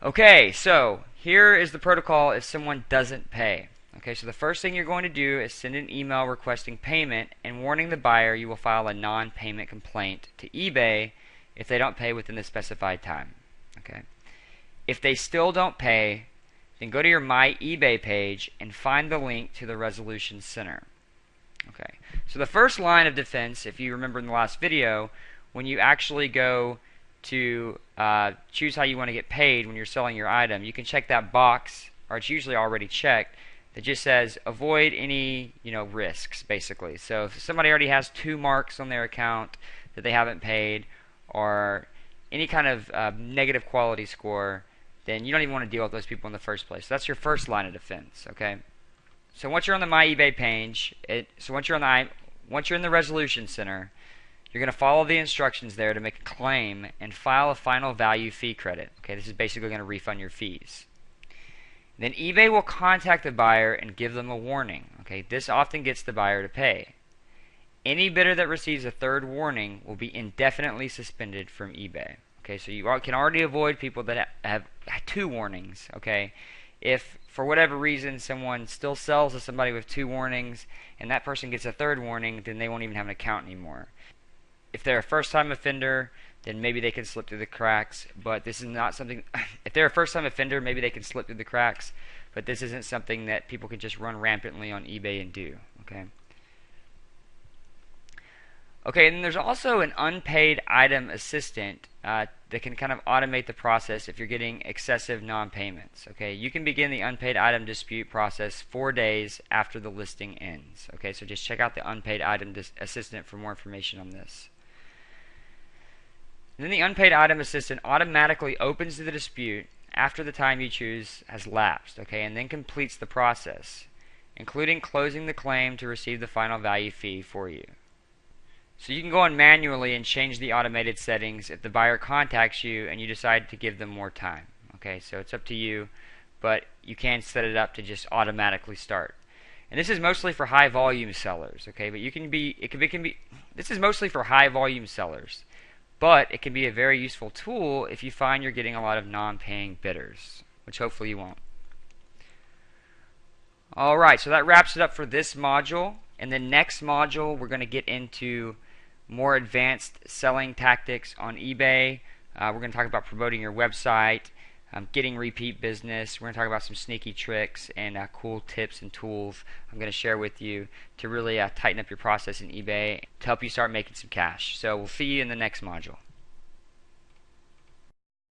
Okay, so here is the protocol if someone doesn't pay. Okay, so the first thing you're going to do is send an email requesting payment and warning the buyer you will file a non-payment complaint to eBay if they don't pay within the specified time. Okay. If they still don't pay, then go to your My eBay page and find the link to the Resolution Center. Okay. So the first line of defense, if you remember in the last video, when you actually go to choose how you want to get paid when you're selling your item, you can check that box, or it's usually already checked, that just says avoid any risks, basically. So if somebody already has 2 marks on their account that they haven't paid, or any kind of negative quality score, then you don't even want to deal with those people in the first place. So that's your first line of defense. Okay. So once you're on the My eBay page, once you're in the Resolution Center, you're going to follow the instructions there to make a claim and file a final value fee credit. Okay, this is basically going to refund your fees. Then eBay will contact the buyer and give them a warning. Okay, this often gets the buyer to pay. Any bidder that receives a third warning will be indefinitely suspended from eBay. Okay, so you can already avoid people that have 2 warnings. Okay, if for whatever reason someone still sells to somebody with 2 warnings and that person gets a third warning, then they won't even have an account anymore. If they're a first-time offender, then maybe they can slip through the cracks, but this is not something if they're a first-time offender, maybe they can slip through the cracks, but this isn't something that people can just run rampantly on eBay and do. Okay, and then there's also an unpaid item assistant that can kind of automate the process if you're getting excessive non-payments. Okay, you can begin the unpaid item dispute process 4 days after the listing ends. Okay, so just check out the unpaid item assistant for more information on this. And then the unpaid item assistant automatically opens the dispute after the time you choose has lapsed, okay, and then completes the process, including closing the claim to receive the final value fee for you. So you can go on manually and change the automated settings if the buyer contacts you and you decide to give them more time. Okay, so it's up to you, but you can set it up to just automatically start. And this is mostly for high volume sellers, okay, but this is mostly for high volume sellers. But it can be a very useful tool if you find you're getting a lot of non-paying bidders, which hopefully you won't. Alright, so that wraps it up for this module. In the next module, we're going to get into more advanced selling tactics on eBay. We're going to talk about promoting your website, getting repeat business. We're going to talk about some sneaky tricks and cool tips and tools I'm going to share with you to really tighten up your process in eBay to help you start making some cash. So we'll see you in the next module.